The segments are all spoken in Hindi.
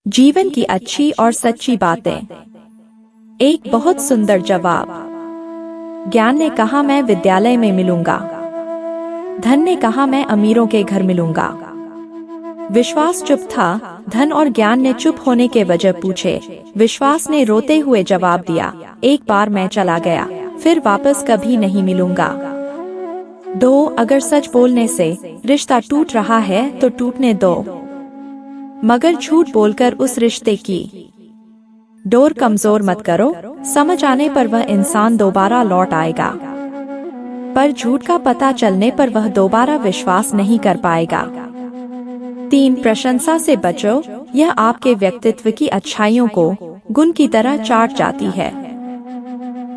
जीवन की अच्छी और सच्ची बातें। एक बहुत सुंदर जवाब। ज्ञान ने कहा मैं विद्यालय में मिलूंगा। धन ने कहा मैं अमीरों के घर मिलूंगा। विश्वास चुप था। धन और ज्ञान ने चुप होने के वजह पूछे। विश्वास ने रोते हुए जवाब दिया, एक बार मैं चला गया, फिर वापस कभी नहीं मिलूंगा। 2 अगर सच बोलने से रिश्ता टूट रहा है तो टूटने दो, मगर झूठ बोलकर उस रिश्ते की डोर कमजोर मत करो। समझ आने पर वह इंसान दोबारा लौट आएगा, पर झूठ का पता चलने पर वह दोबारा विश्वास नहीं कर पाएगा। 3 प्रशंसा से बचो। यह आपके व्यक्तित्व की अच्छाइयों को गुण की तरह चाट जाती है।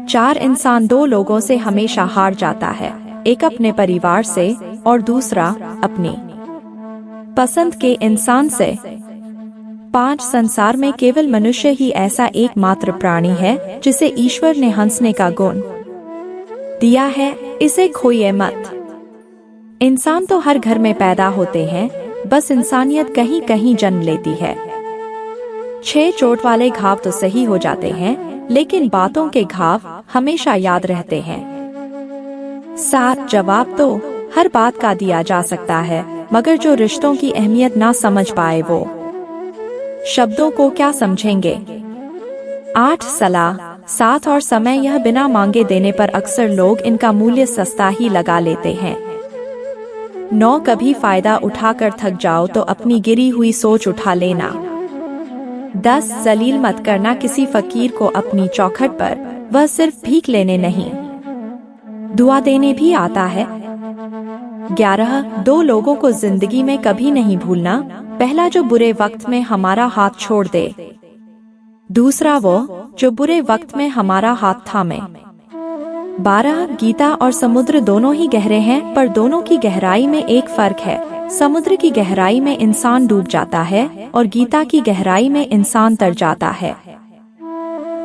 4 इंसान 2 लोगों से हमेशा हार जाता है, एक अपने परिवार से और दूसरा अपनी पसंद के इंसान से। 5 संसार में केवल मनुष्य ही ऐसा एकमात्र प्राणी है जिसे ईश्वर ने हंसने का गुण दिया है, इसे खोइए मत। इंसान तो हर घर में पैदा होते हैं, बस इंसानियत कहीं कहीं जन्म लेती है। 6 चोट वाले घाव तो सही हो जाते हैं, लेकिन बातों के घाव हमेशा याद रहते हैं। 7 जवाब तो हर बात का दिया जा सकता है, मगर जो रिश्तों की अहमियत ना समझ पाए वो शब्दों को क्या समझेंगे। 8 सलाह। 7 और समय। यह बिना मांगे देने पर अक्सर लोग इनका मूल्य सस्ता ही लगा लेते हैं। 9 कभी फायदा उठाकर थक जाओ तो अपनी गिरी हुई सोच उठा लेना। 10 जलील मत करना किसी फकीर को अपनी चौखट पर, वह सिर्फ भीख लेने नहीं, दुआ देने भी आता है। 11 2 लोगों को जिंदगी में कभी नहीं भूलना। पहला जो बुरे वक्त में हमारा हाथ छोड़ दे, दूसरा वो जो बुरे वक्त में हमारा हाथ थामे। 12 गीता और समुद्र दोनों ही गहरे हैं, पर दोनों की गहराई में एक फर्क है। समुद्र की गहराई में इंसान डूब जाता है और गीता की गहराई में इंसान तर जाता है।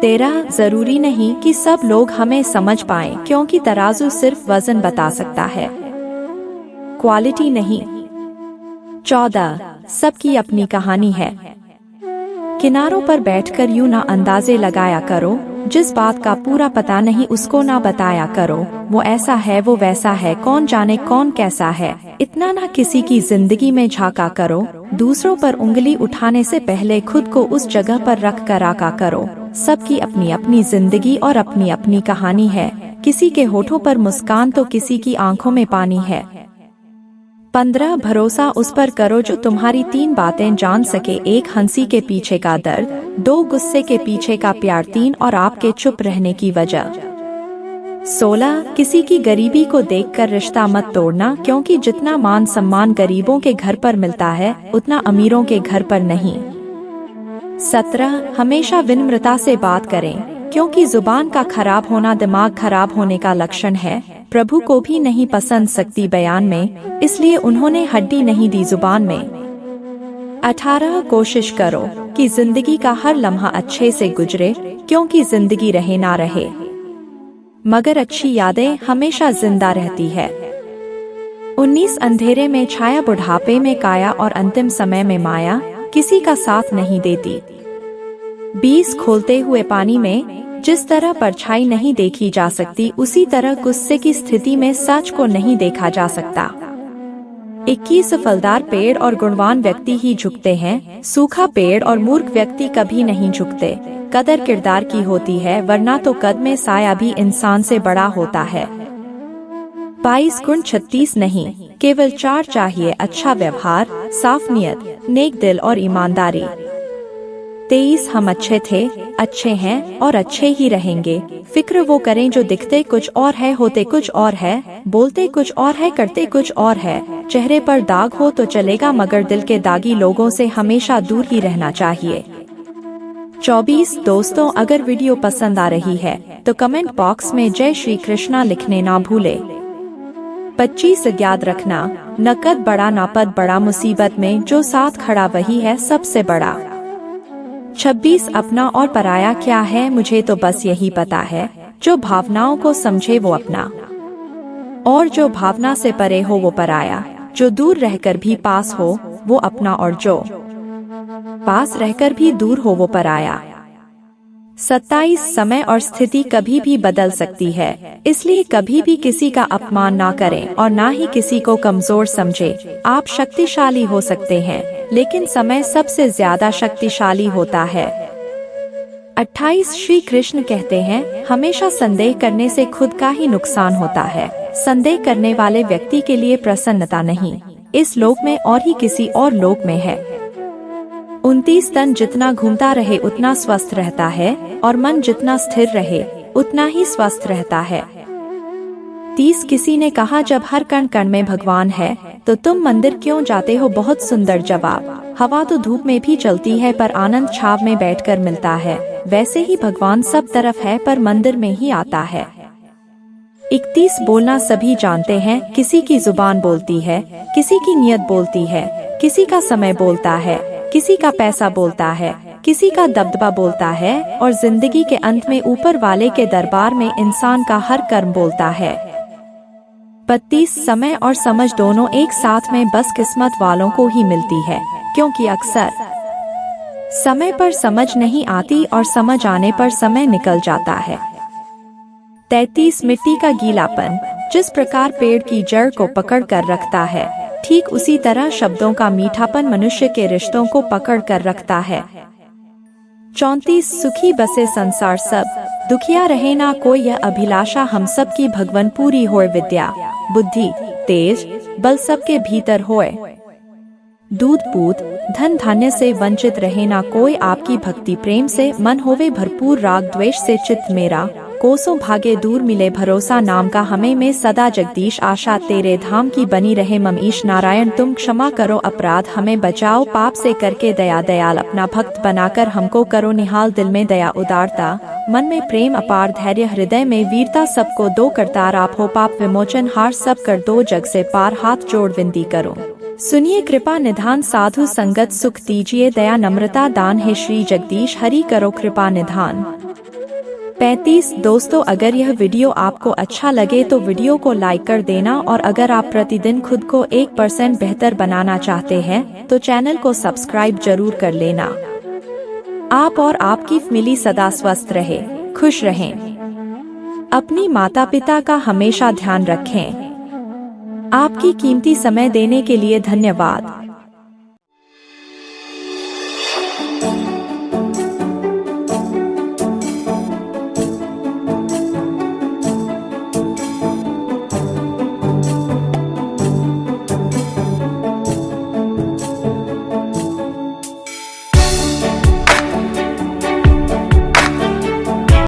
13 जरूरी नहीं कि सब लोग हमें समझ पाएं, क्योंकि तराजू सिर्फ वजन बता सकता है, क्वालिटी नहीं। 14 सबकी अपनी कहानी है। किनारों पर बैठकर यूं ना अंदाजे लगाया करो, जिस बात का पूरा पता नहीं उसको ना बताया करो। वो ऐसा है, वो वैसा है, कौन जाने कौन कैसा है। इतना ना किसी की जिंदगी में झांका करो। दूसरों पर उंगली उठाने से पहले खुद को उस जगह पर रख कर आका करो। सबकी अपनी अपनी जिंदगी और अपनी अपनी कहानी है। किसी के होठों पर मुस्कान तो किसी की आंखों में पानी है। 15 भरोसा उस पर करो जो तुम्हारी 3 बातें जान सके। 1 हंसी के पीछे का दर्द, 2 गुस्से के पीछे का प्यार, 3 और आपके चुप रहने की वजह। 16 किसी की गरीबी को देखकर रिश्ता मत तोड़ना, क्योंकि जितना मान सम्मान गरीबों के घर पर मिलता है उतना अमीरों के घर पर नहीं। 17 हमेशा विनम्रता से बात करें, क्योंकि जुबान का खराब होना दिमाग खराब होने का लक्षण है। प्रभु को भी नहीं पसंद सकती बयान में, इसलिए उन्होंने हड्डी नहीं दी जुबान में। 18 कोशिश करो कि जिंदगी का हर लम्हा अच्छे से गुजरे, क्योंकि जिंदगी रहे ना रहे, मगर अच्छी यादें हमेशा जिंदा रहती है। 19 अंधेरे में छाया, बुढ़ापे में काया और अंतिम समय में माया किसी का साथ नहीं देती। 20 खोलते हुए पानी में जिस तरह परछाई नहीं देखी जा सकती, उसी तरह गुस्से की स्थिति में सच को नहीं देखा जा सकता। 21 फलदार पेड़ और गुणवान व्यक्ति ही झुकते हैं, सूखा पेड़ और मूर्ख व्यक्ति कभी नहीं झुकते। कदर किरदार की होती है, वरना तो कद में साया भी इंसान से बड़ा होता है। 22 गुण 36 नहीं, केवल 4 चाहिए। अच्छा व्यवहार, साफ नियत, नेक दिल और ईमानदारी। 23 हम अच्छे थे, अच्छे हैं और अच्छे ही रहेंगे। फिक्र वो करें जो दिखते कुछ और है, होते कुछ और है, बोलते कुछ और है, करते कुछ और है। चेहरे पर दाग हो तो चलेगा, मगर दिल के दागी लोगों से हमेशा दूर ही रहना चाहिए। 24 दोस्तों अगर वीडियो पसंद आ रही है तो कमेंट बॉक्स में जय श्री कृष्णा लिखने ना भूले। 25 याद रखना, न कद बड़ा ना पद बड़ा, मुसीबत में जो साथ खड़ा वही है सबसे बड़ा। 26 अपना और पराया क्या है, मुझे तो बस यही पता है, जो भावनाओं को समझे वो अपना, और जो भावना से परे हो वो पराया, जो दूर रहकर भी पास हो वो अपना, और जो पास रहकर भी दूर हो वो पराया। 27 समय और स्थिति कभी भी बदल सकती है, इसलिए कभी भी किसी का अपमान ना करें और ना ही किसी को कमजोर समझे। आप शक्तिशाली हो सकते हैं, लेकिन समय सबसे ज्यादा शक्तिशाली होता है। 28 श्री कृष्ण कहते हैं, हमेशा संदेह करने से खुद का ही नुकसान होता है। संदेह करने वाले व्यक्ति के लिए प्रसन्नता नहीं इस लोक में और ही किसी और लोक में है। 29 तन जितना घूमता रहे उतना स्वस्थ रहता है और मन जितना स्थिर रहे उतना ही स्वस्थ रहता है। 30 किसी ने कहा, जब हर कण कण में भगवान है तो तुम मंदिर क्यों जाते हो? बहुत सुंदर जवाब। हवा तो धूप में भी चलती है पर आनंद छाव में बैठकर मिलता है, वैसे ही भगवान सब तरफ है पर मंदिर में ही आता है। 31 बोलना सभी जानते हैं, किसी की जुबान बोलती है, किसी की नियत बोलती है, किसी का समय बोलता है, किसी का पैसा बोलता है, किसी का दबदबा बोलता है और जिंदगी के अंत में ऊपर वाले के दरबार में इंसान का हर कर्म बोलता है। 32 समय और समझ दोनों एक साथ में बस किस्मत वालों को ही मिलती है, क्योंकि अक्सर समय पर समझ नहीं आती और समझ आने पर समय निकल जाता है। 33 मिट्टी का गीलापन जिस प्रकार पेड़ की जड़ को पकड़ कर रखता है, ठीक उसी तरह शब्दों का मीठापन मनुष्य के रिश्तों को पकड़ कर रखता है। 34 सुखी बसे संसार सब, दुखिया रहे ना कोई, यह अभिलाषा हम सब की भगवन पूरी होए। विद्या बुद्धि तेज बल सबके भीतर होए, दूध पूत धन धान्य से वंचित रहे ना कोई, आपकी भक्ति प्रेम से मन होवे भरपूर, राग द्वेष से चित्त मेरा कोसों भागे दूर, मिले भरोसा नाम का हमें में सदा, जगदीश आशा तेरे धाम की बनी रहे, ममीश नारायण तुम क्षमा करो अपराध हमें बचाओ, पाप से करके दया, दयाल अपना भक्त बनाकर हमको करो निहाल, दिल में दया उदारता, मन में प्रेम अपार, धैर्य हृदय में वीरता, सबको दो करतार आप हो, पाप विमोचन हार सब कर दो जग से पार, हाथ जोड़ विनती करो सुनिए कृपा निधान, साधु संगत सुख दीजिए, दया नम्रता दान है श्री जगदीश हरि करो कृपा निधान। 35 दोस्तों, अगर यह वीडियो आपको अच्छा लगे तो वीडियो को लाइक कर देना और अगर आप प्रतिदिन खुद को 1% बेहतर बनाना चाहते हैं तो चैनल को सब्सक्राइब जरूर कर लेना। आप और आपकी फैमिली सदा स्वस्थ रहे, खुश रहें। अपनी माता पिता का हमेशा ध्यान रखें। आपकी कीमती समय देने के लिए धन्यवाद।